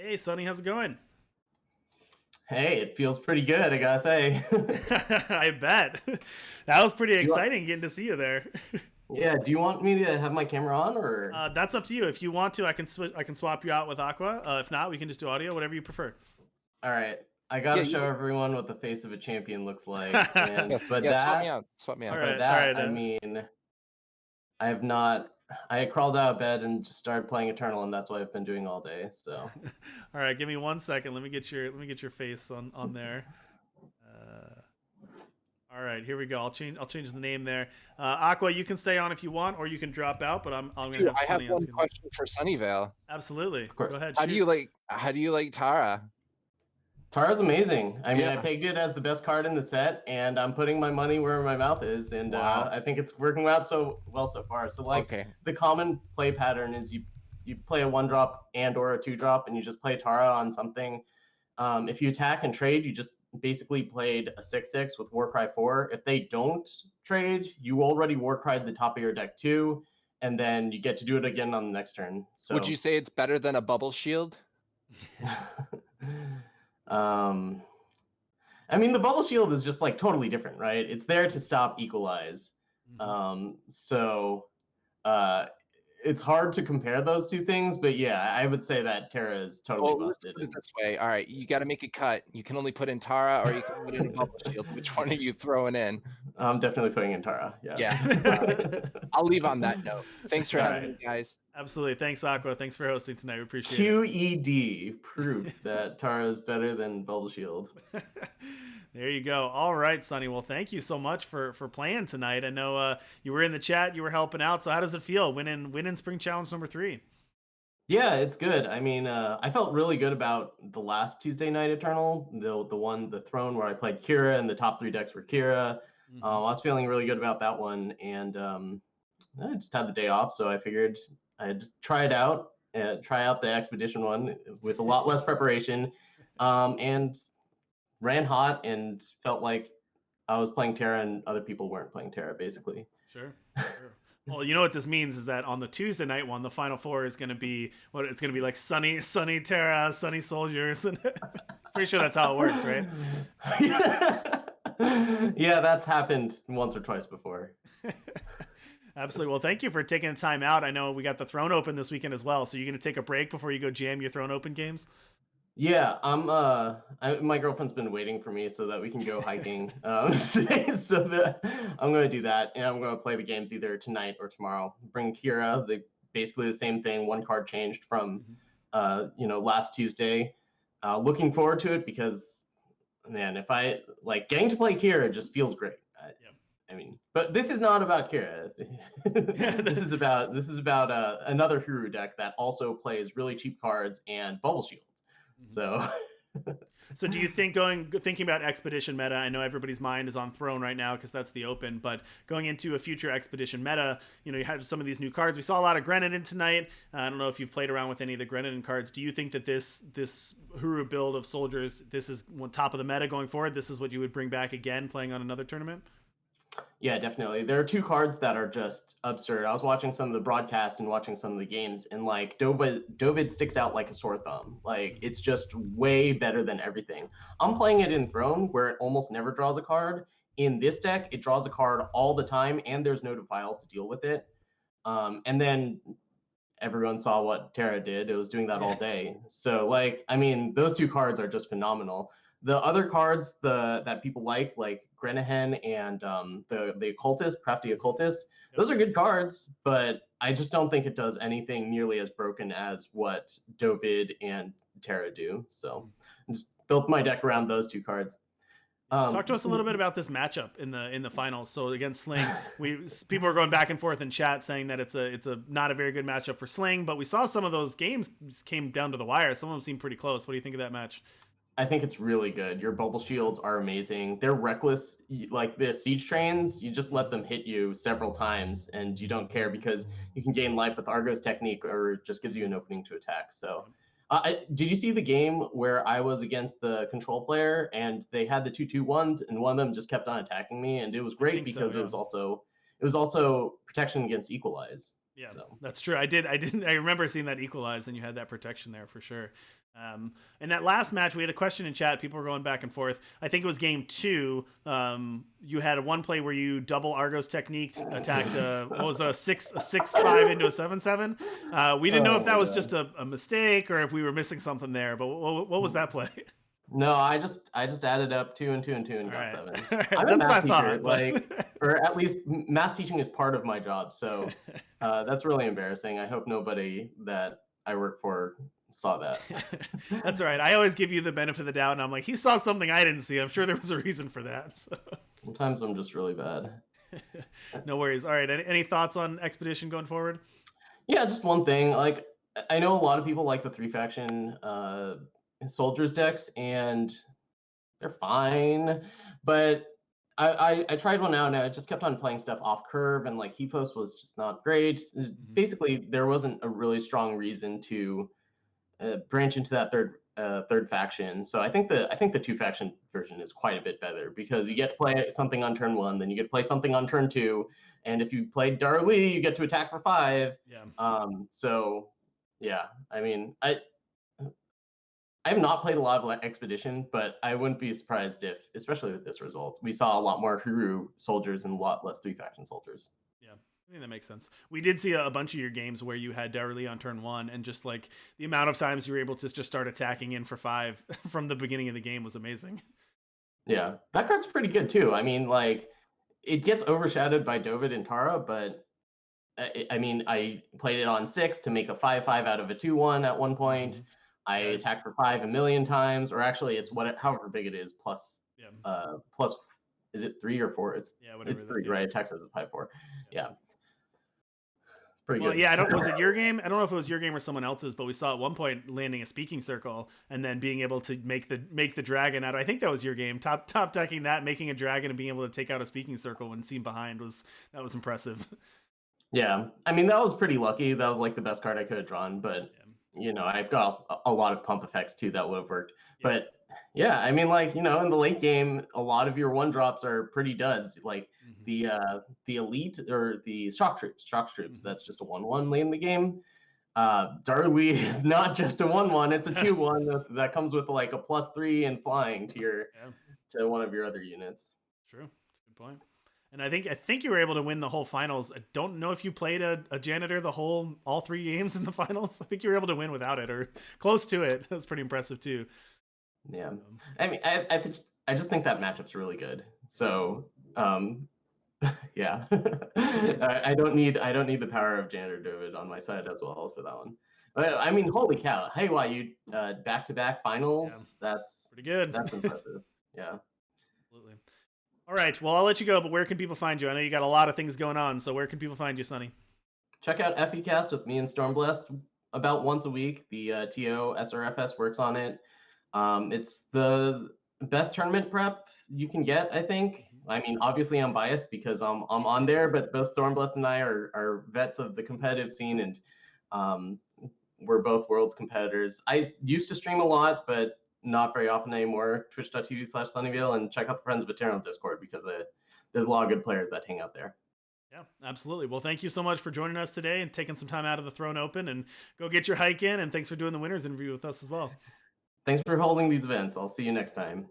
Hey, Sonny, how's it going? Hey, it feels pretty good, I gotta say. I bet. That was pretty Do you want, exciting getting to see you there. yeah, do you want me to have my camera on or? That's up to you. If you want to, I can swap you out with Aqua. If not, we can just do audio, whatever you prefer. All right, I Yeah, gotta you show everyone what the face of a champion looks like, All and yes, yeah, swap me out. Swap me out. for right, all that, right, I mean, I have not. I crawled out of bed and just started playing Eternal, and that's what I've been doing all day. So, all right. Give me 1 second. Let me get your face on there. Uh, all right, here we go. I'll change the name there. Aqua, you can stay on if you want, or you can drop out. But I'm gonna Dude, have I have Sonny on one screen. question for Sunnyvale. Absolutely. of Go course, ahead. How do Shoot. you like how do you like Tara? Tara's amazing. I mean, I Yeah. pegged it as the best card in the set, and I'm putting my money where my mouth is, and Wow. I think it's working out so well so far. So, like, Okay. the common play pattern is you play a 1-drop and or a 2-drop, and you just play Tara on something. If you attack and trade, you just basically played a 6/6 with Warcry 4. If they don't trade, you already Warcried the top of your deck too, and then you get to do it again on the next turn. Would you So, say it's better than a bubble shield? um, I mean, the bubble shield is just like totally different, right? It's there to stop equalize. Mhm. So uh, it's hard to compare those two things, but yeah, I would say that Terra is totally Well, let's busted. put it And this way. All right, you got to make a cut. You can only put in Tara or you can put in a bubble shield. Which one are you throwing in? I'm definitely putting in Tara. Yeah. Yeah. I'll leave on that note. Thanks for All having right. me, guys. Absolutely. Thanks, Aqua. Thanks for hosting tonight. We appreciate it. QED proof that Tara is better than Bubble Shield. There you go. All right, Sonny. Well, thank you so much for playing tonight. I know you were in the chat, you were helping out. So how does it feel winning Spring Challenge number 3? Yeah, it's good. I mean, I felt really good about the last Tuesday night Eternal, the throne where I played Kira, and the top 3 decks were Kira. Mm-hmm. I was feeling really good about that one, and I just had the day off, so I figured I'd try it out, try out the expedition one with a lot less preparation, and ran hot and felt like I was playing Terra and other people weren't playing Terra, basically. Sure. Well, you know what this means is that on the Tuesday night one, the final 4 is going to be it's going to be like Sunny Terra, Sunny Soldiers, and pretty sure that's how it works, right? Yeah, that's happened once or twice before. Absolutely. Well, thank you for taking the time out. I know we got the Throne Open this weekend as well, so you're going to take a break before you go jam your Throne Open games? Yeah, my girlfriend's been waiting for me so that we can go hiking today. So I'm going to do that, and I'm going to play the games either tonight or tomorrow. Bring Kira, basically the same thing. One card changed from, last Tuesday. Looking forward to it because, man, if I like getting to play Kira, it just feels great. I mean, but this is not about Kira. This is about another Hero deck that also plays really cheap cards and Bubble Shield. So So do you think thinking about Expedition meta, I know everybody's mind is on Throne right now because that's the Open, but going into a future Expedition meta, you have some of these new cards. We saw a lot of Grenadin tonight. I don't know if you've played around with any of the Grenadin cards. Do you think that this Huru build of soldiers, this is top of the meta going forward? This is what you would bring back again playing on another tournament? Yeah, definitely. There are 2 cards that are just absurd. I was watching some of the broadcast and watching some of the games, and like Dovid sticks out like a sore thumb. Like, it's just way better than everything. I'm playing it in Throne where it almost never draws a card. In this deck, it draws a card all the time, and there's no defile to deal with it. And then everyone saw what Terra did. It was doing that all day. So, like, I mean, those 2 cards are just phenomenal. The other cards that people like Grenahen and the Occultist, Crafty Occultist, those are good cards, but I just don't think it does anything nearly as broken as what Dovid and Terra do. So I just built my deck around those 2 cards. Talk to us a little bit about this matchup in the finals. So against Sling, people are going back and forth in chat saying that it's a not a very good matchup for Sling, but we saw some of those games came down to the wire. Some of them seemed pretty close. What do you think of that match? I think it's really good. Your bubble shields are amazing. They're reckless. Like the siege trains, you just let them hit you several times and you don't care because you can gain life with Argo's technique or it just gives you an opening to attack. So did you see the game where I was against the control player and they had the 2/2/1s and one of them just kept on attacking me, and it was great because it was also protection against equalize. Yeah, So that's true. I remember seeing that equalize, and you had that protection there for sure. In that last match, we had a question in chat. People were going back and forth. I think it was game 2. You had a one play where you double Argos technique attacked. What was it, a 6-5 into a 7-7? We didn't know if that was just a mistake or if we were missing something there. But what was that play? no, I just added up 2 and 2 and 2 and All got right. 7. All right. I'm a That's what I math teacher, thought. like, or at least math teaching is part of my job. So that's really embarrassing. I hope nobody that I work for saw that. That's all right. I always give you the benefit of the doubt, and I'm like, he saw something I didn't see. I'm sure there was a reason for that. So. Sometimes I'm just really bad. No worries. All right. Any thoughts on Expedition going forward? Yeah, just one thing. Like, I know a lot of people like the 3-faction soldiers decks, and they're fine. But I tried one out, and I just kept on playing stuff off curve, and like Hepos was just not great. Mm-hmm. Basically, there wasn't a really strong reason to branch into that third faction. So I think the 2-faction version is quite a bit better because you get to play something on turn 1, then you get to play something on turn 2, and if you play Darli, you get to attack for 5. Yeah. So yeah, I mean, I have not played a lot of Expedition, but I wouldn't be surprised if, especially with this result, we saw a lot more Huru soldiers and a lot less 3-faction soldiers. Yeah, I think that makes sense. We did see a bunch of your games where you had Darli on turn 1, and just like the amount of times you were able to just start attacking in for 5 from the beginning of the game was amazing. Yeah, that card's pretty good too. I mean, like, it gets overshadowed by Dovid and Tara, but I mean, I played it on 6 to make a 5/5 out of a 2/1 at one point. Mm-hmm. I attacked for 5 a million times, or actually, it's however big it is plus. Yeah. Plus, is it 3 or 4? It's 3, right? Attack as a 5/4. Yeah. Pretty good. Yeah, was it your game? I don't know if it was your game or someone else's, but we saw at one point landing a speaking circle and then being able to make the dragon out. I think that was your game. Top decking that, making a dragon and being able to take out a speaking circle when seen behind was impressive. Yeah, I mean, that was pretty lucky. That was like the best card I could have drawn, but I've got a lot of pump effects too that would have worked. Yeah. But yeah, I mean, like, in the late game, a lot of your 1-drops are pretty duds. Like the elite or the shock troops. That's just a 1/1 late in the game. Darli is not just a 1/1; it's a 2/1 that comes with like a +3 and flying to one of your other units. True, that's a good point. And I think you were able to win the whole finals. I don't know if you played a janitor all 3 games in the finals. I think you were able to win without it or close to it. That was pretty impressive too. Yeah, I mean, I just think that matchup's really good. So, yeah, I don't need the power of Janitor David on my side as well as for that one. But I mean, holy cow! Hey, why you back-to-back finals? Yeah. That's pretty good. That's impressive. Yeah, absolutely. All right, well, I'll let you go, but where can people find you? I know you got a lot of things going on, so where can people find you, Sonny? Check out FEcast with me and Stormblessed about once a week. The TO SRFS works on it. It's the best tournament prep you can get, I think. I mean, obviously I'm biased because I'm on there, but both Stormblessed and I are vets of the competitive scene, and we're both worlds competitors. I used to stream a lot, but not very often anymore. Twitch.tv/Sunnyvale, and check out the Friends of Eternal Discord because there's a lot of good players that hang out there. Yeah, absolutely. Well, thank you so much for joining us today and taking some time out of the Throne Open, and go get your hike in, and thanks for doing the winners interview with us as well. Thanks for holding these events. I'll see you next time.